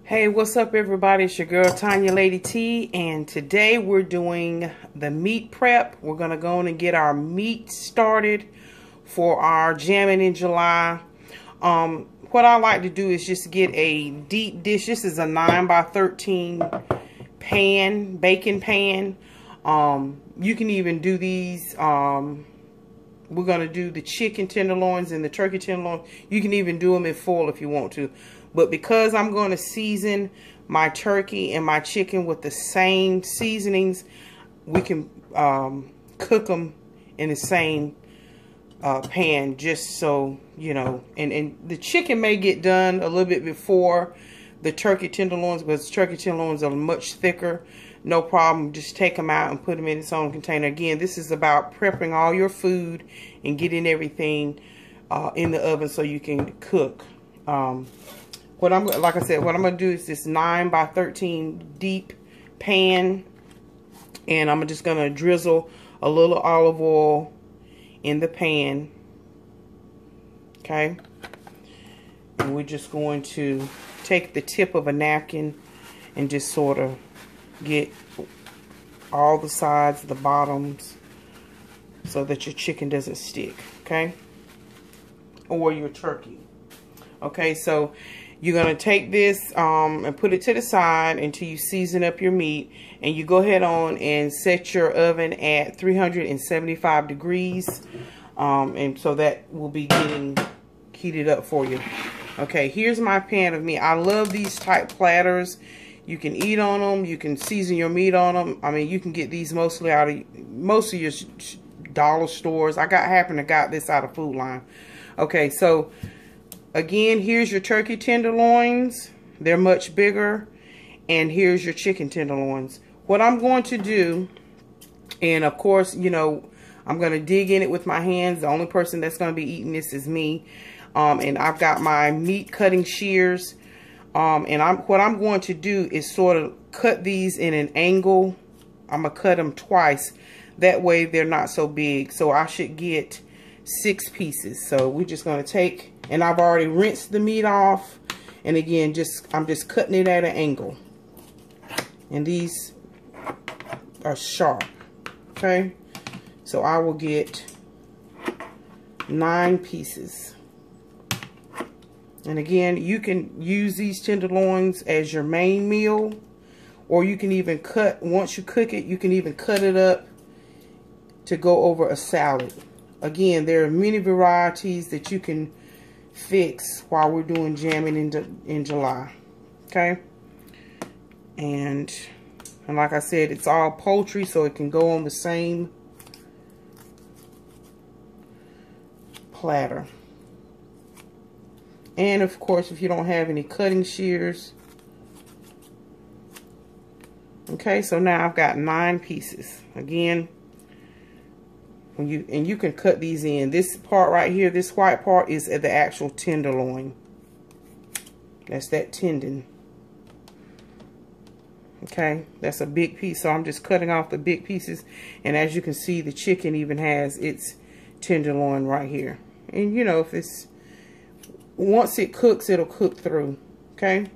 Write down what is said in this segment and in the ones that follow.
Hey, what's up everybody? It's your girl Tanya Lady T, and today we're doing the meat prep. We're gonna go in and get our meat started for our Jammin in July. What I like to do is just get a deep dish. This is a 9 by 13 pan, baking pan. You can even do these. We're gonna do the chicken tenderloins and the turkey tenderloin. You can even do them in foil if you want to. But because I'm going to season my turkey and my chicken with the same seasonings, we can cook them in the same pan, just so, you know. And the chicken may get done a little bit before the turkey tenderloins, because turkey tenderloins are much thicker. No problem. Just take them out and put them in its own container. Again, this is about prepping all your food and getting everything in the oven so you can cook. Like I said, what I'm going to do is this 9 by 13 deep pan, and I'm just going to drizzle a little olive oil in the pan. Okay. And we're just going to take the tip of a napkin and just sort of get all the sides, the bottoms, so that your chicken doesn't stick. Okay. Or your turkey. Okay, so you're going to take this and put it to the side until you season up your meat. And you go ahead on and set your oven at 375 degrees. And so that will be getting heated up for you. Okay, here's my pan of meat. I love these type platters. You can eat on them. You can season your meat on them. I mean, you can get these mostly out of most of your dollar stores. I happen to got this out of Food Line. Okay, so again, here's your turkey tenderloins. They're much bigger. And here's your chicken tenderloins. What I'm going to do, and of course, you know, I'm going to dig in it with my hands. The only person that's going to be eating this is me. And I've got my meat cutting shears. And what I'm going to do is sort of cut these in an angle. I'm going to cut them twice. That way they're not so big. So I should get 6 pieces. So we're just going to take, and I've already rinsed the meat off, and again, I'm just cutting it at an angle, and these are sharp. Okay, so I will get 9 pieces. And again, you can use these tenderloins as your main meal, or you can even cut, once you cook it, you can even cut it up to go over a salad. Again, there are many varieties that you can fix while we're doing Jammin in July. Okay? And like I said, it's all poultry, so it can go on the same platter. And of course, if you don't have any cutting shears. Okay, so now I've got 9 pieces. Again, you can cut these in. This part right here, this white part, is the actual tenderloin. That's that tendon. Okay, that's a big piece, so I'm just cutting off the big pieces. And as you can see, the chicken even has its tenderloin right here. And you know, once it cooks, it'll cook through. Okay.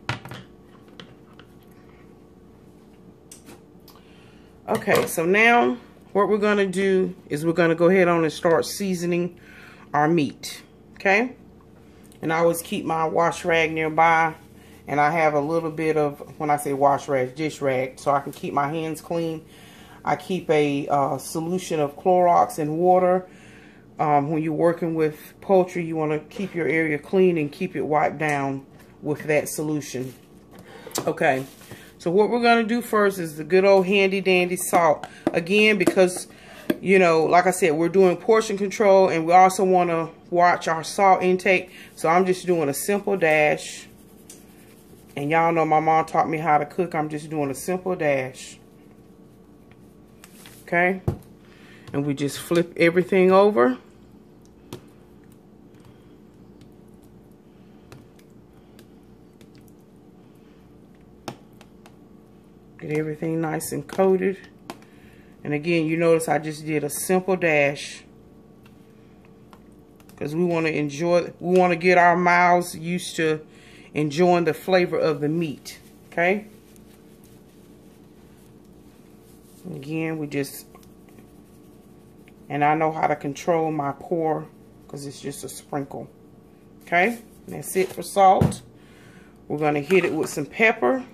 Okay, so now what we're going to do is we're going to go ahead on and start seasoning our meat. Okay? And I always keep my wash rag nearby. And I have a little bit of, when I say wash rag, dish rag, so I can keep my hands clean. I keep a solution of Clorox and water. When you're working with poultry, you want to keep your area clean and keep it wiped down with that solution. Okay. So what we're going to do first is the good old handy dandy salt. Again, because, you know, like I said, we're doing portion control, and we also want to watch our salt intake. So I'm just doing a simple dash. And y'all know my mom taught me how to cook. I'm just doing a simple dash. Okay. And we just flip everything over. Get everything nice and coated. And again, you notice I just did a simple dash, because we want to enjoy, we want to get our mouths used to enjoying the flavor of the meat. Okay. Again, and I know how to control my pour because it's just a sprinkle. Okay, that's it for salt. We're going to hit it with some pepper.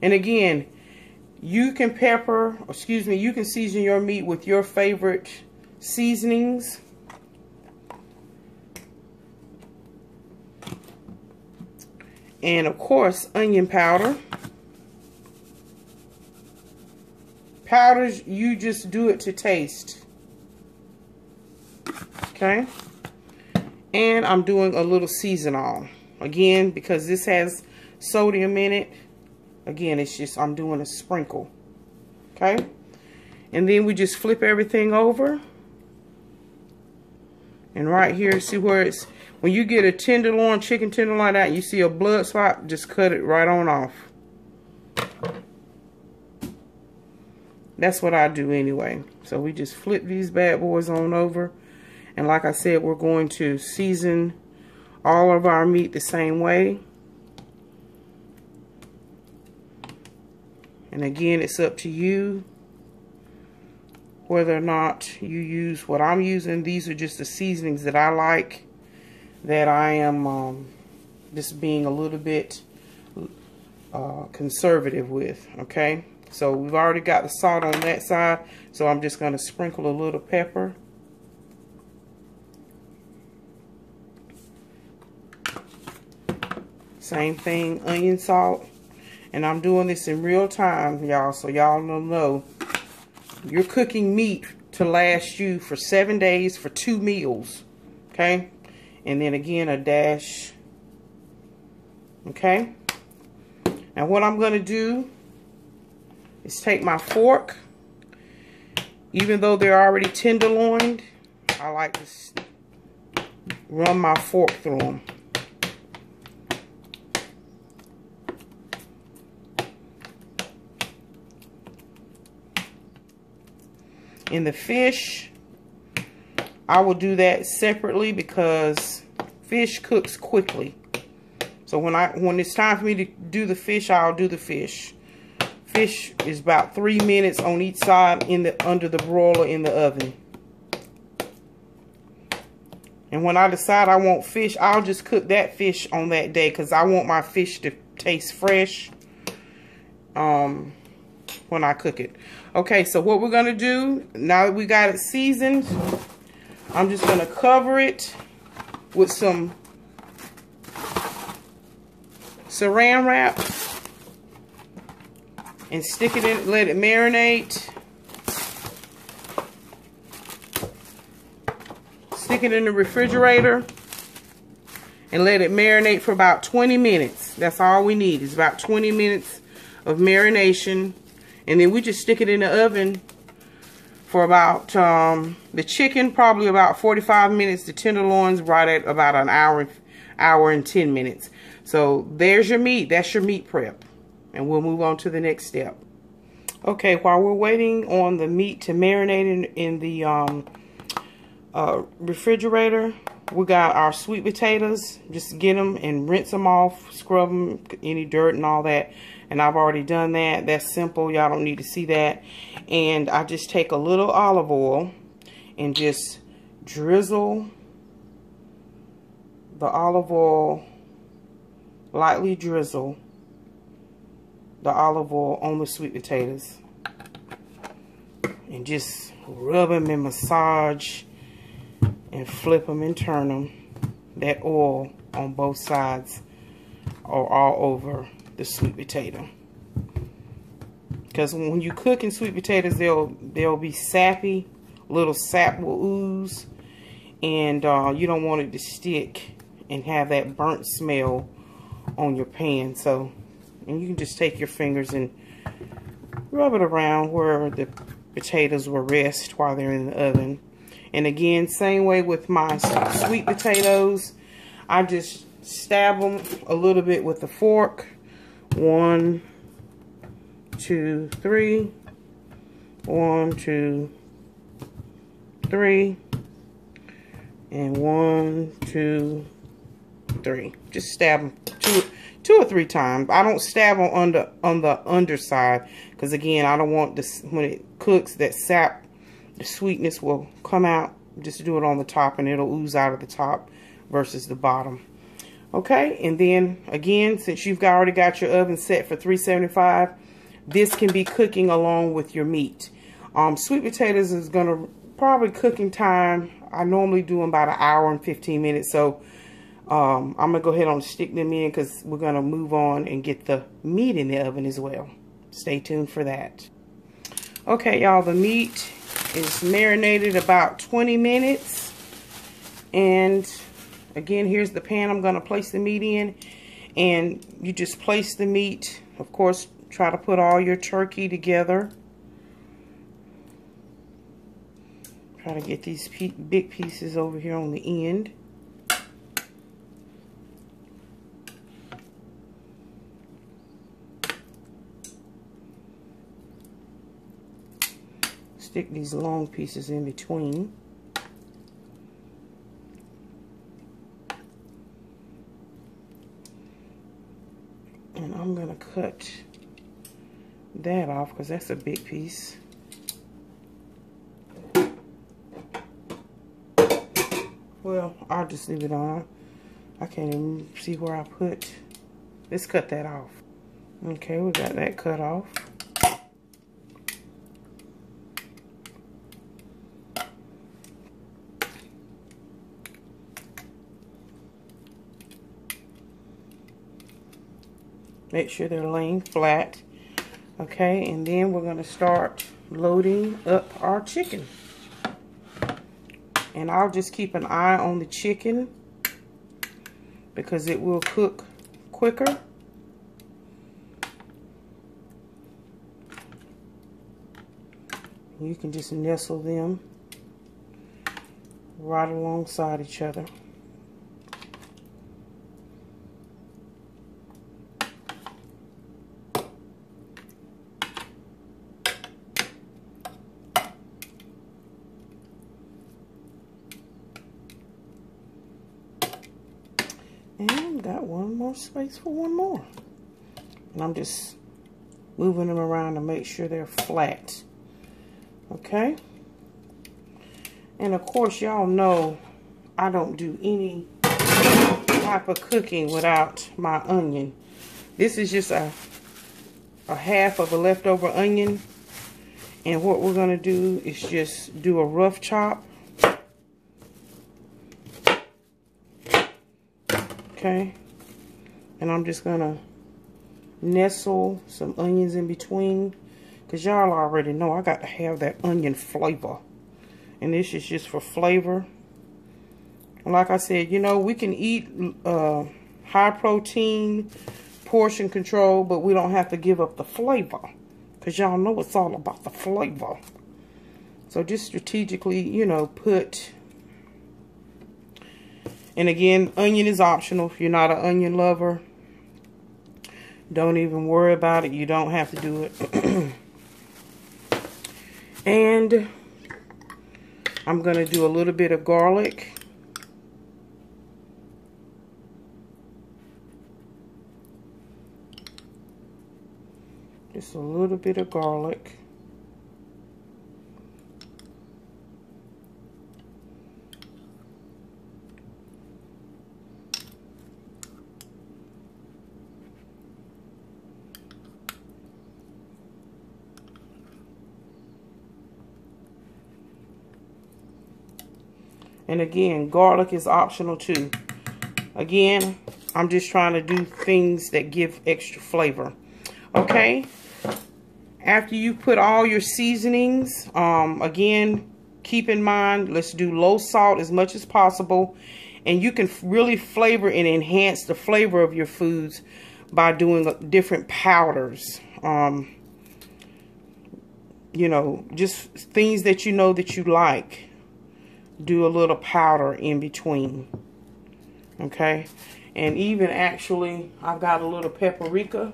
And again, you can you can season your meat with your favorite seasonings. And of course, onion powder. Powders, you just do it to taste. Okay. And I'm doing a little season-all. Again, because this has sodium in it. Again, it's just, I'm doing a sprinkle. Okay. And then we just flip everything over. And right here, see where it's, when you get a tenderloin, chicken tenderloin like that, you see a blood spot, just cut it right on off. That's what I do anyway. So we just flip these bad boys on over. And like I said, we're going to season all of our meat the same way. And again, it's up to you whether or not you use what I'm using. These are just the seasonings that I like, that I am just being a little bit conservative with. Okay. So we've already got the salt on that side, so I'm just going to sprinkle a little pepper. Same thing, onion salt. And I'm doing this in real time, y'all, so y'all know you're cooking meat to last you for 7 days for 2 meals. Okay? And then again, a dash. Okay? Now what I'm going to do is take my fork. Even though they're already tenderloined, I like to run my fork through them. In the fish, I will do that separately because fish cooks quickly. So when it's time for me to do the fish, I'll do the fish. Fish is about 3 minutes on each side under the broiler in the oven. And when I decide I want fish, I'll just cook that fish on that day because I want my fish to taste fresh when I cook it. Okay, so what we're going to do, now that we got it seasoned, I'm just going to cover it with some saran wrap. And stick it in, let it marinate. Stick it in the refrigerator and let it marinate for about 20 minutes. That's all we need, is about 20 minutes of marination. And then we just stick it in the oven for about, the chicken probably about 45 minutes. The tenderloins right at about an hour and 10 minutes. So there's your meat. That's your meat prep. And we'll move on to the next step. Okay, while we're waiting on the meat to marinate in the refrigerator, we got our sweet potatoes. Just get them and rinse them off, scrub them, any dirt and all that. And I've already done that. That's simple. Y'all don't need to see that. And I just take a little olive oil and just drizzle the olive oil, lightly drizzle the olive oil on the sweet potatoes. And just rub them and massage and flip them and turn them. That oil on both sides or all over the sweet potato. Because when you cook in sweet potatoes, they'll be sappy. Little sap will ooze. And you don't want it to stick and have that burnt smell on your pan. So, and you can just take your fingers and rub it around where the potatoes will rest while they're in the oven. And again, same way with my sweet potatoes. I just stab them a little bit with the fork. 1, 2, 3. 1, 2, 3. And 1, 2, 3. Just stab them two or three times. I don't stab on the underside, because again, I don't want this, when it cooks, that sap, the sweetness will come out. Just do it on the top and it'll ooze out of the top versus the bottom. Okay, and then again, since you've already got your oven set for 375, this can be cooking along with your meat. Sweet potatoes is gonna probably cooking time, I normally do them about an hour and 15 minutes. So I'm gonna go ahead and stick them in, because we're gonna move on and get the meat in the oven as well. Stay tuned for that. Okay, y'all, the meat is marinated about 20 minutes. And again, here's the pan I'm gonna place the meat in. And you just place the meat, of course, try to put all your turkey together. Try to get these big pieces over here on the end. Stick these long pieces in between. And I'm going to cut that off, because that's a big piece. Well, I'll just leave it on. I can't even see where I put. Let's cut that off. Okay, we got that cut off. Make sure they're laying flat. Okay, and then we're going to start loading up our chicken. And I'll just keep an eye on the chicken, because it will cook quicker. You can just nestle them right alongside each other. And got one more space for one more. And I'm just moving them around to make sure they're flat. Okay. And of course, y'all know I don't do any type of cooking without my onion. This is just a half of a leftover onion. And what we're going to do is just do a rough chop. Okay, and I'm just gonna nestle some onions in between, because y'all already know I got to have that onion flavor, and this is just for flavor. And like I said, you know, we can eat high protein, portion control, but we don't have to give up the flavor, because y'all know it's all about the flavor. So just strategically, you know, put. And again, onion is optional. If you're not an onion lover, don't even worry about it. You don't have to do it. And I'm going to do a little bit of garlic. Just a little bit of garlic. And again, garlic is optional too. Again, I'm just trying to do things that give extra flavor. Okay. After you put all your seasonings, again, keep in mind, let's do low salt as much as possible. And you can really flavor and enhance the flavor of your foods by doing different powders. You know, just things that you know that you like. Do a little powder in between. Okay. And even actually, I've got a little paprika.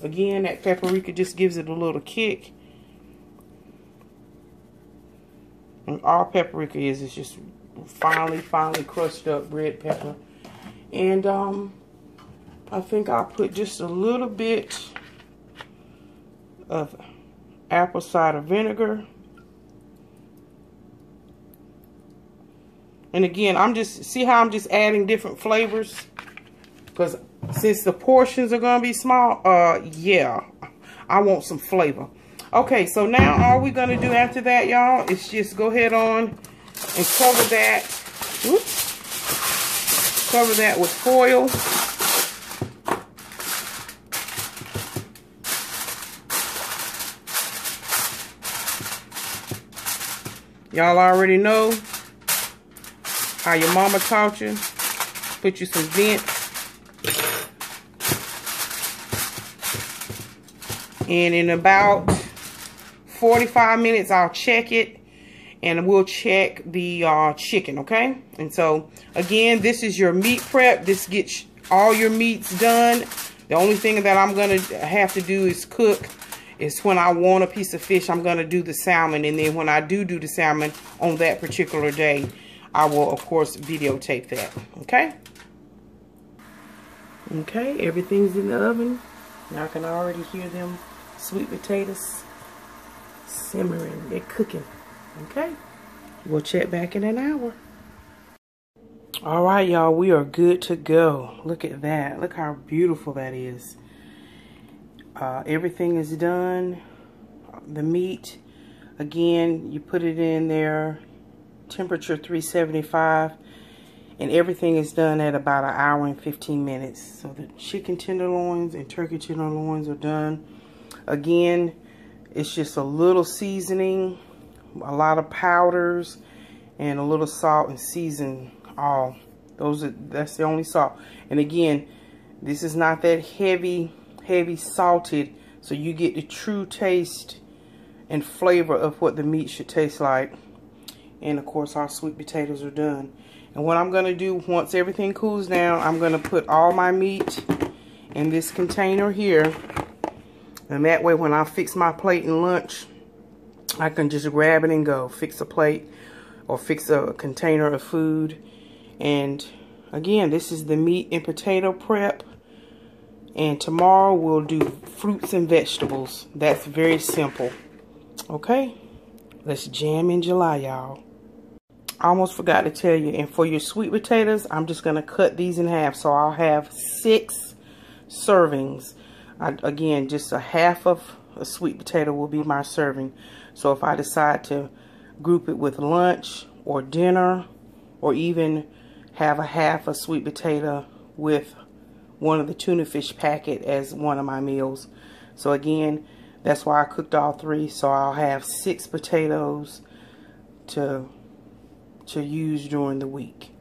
Again, that paprika just gives it a little kick. And all paprika is just finely crushed up red pepper. And I think I'll put just a little bit of apple cider vinegar. And again, see how I'm just adding different flavors? Because since the portions are going to be small, yeah, I want some flavor. Okay, so now all we're going to do after that, y'all, is just go ahead on and cover that. Oops. Cover that with foil. Y'all already know how your mama taught you. Put you some vent. And in about 45 minutes, I'll check it. And we'll check the chicken, okay? And so, again, this is your meat prep. This gets all your meats done. The only thing that I'm going to have to do is cook. Is when I want a piece of fish, I'm going to do the salmon. And then when I do the salmon on that particular day, I will, of course, videotape that. Okay? Okay, everything's in the oven. Now I can already hear them sweet potatoes simmering. They're cooking. Okay? We'll check back in an hour. All right, y'all. We are good to go. Look at that. Look how beautiful that is. Everything is done. The meat, again, you put it in there, temperature 375, and everything is done at about an hour and 15 minutes. So the chicken tenderloins and turkey tenderloins are done. Again, it's just a little seasoning, a lot of powders, and a little salt and season all. That's the only salt. And again, this is not that heavy salted, so you get the true taste and flavor of what the meat should taste like. And of course, our sweet potatoes are done. And what I'm going to do once everything cools down, I'm going to put all my meat in this container here, and that way when I fix my plate and lunch, I can just grab it and go fix a plate or fix a container of food. And again, this is the meat and potato prep. And tomorrow we'll do fruits and vegetables. That's very simple. Okay? Let's jam in July, y'all. I almost forgot to tell you. And for your sweet potatoes, I'm just going to cut these in half. So I'll have 6 servings. Again, just a half of a sweet potato will be my serving. So if I decide to group it with lunch or dinner, or even have a half a sweet potato with one of the tuna fish packet as one of my meals. So again, that's why I cooked all 3. So I'll have 6 potatoes to use during the week.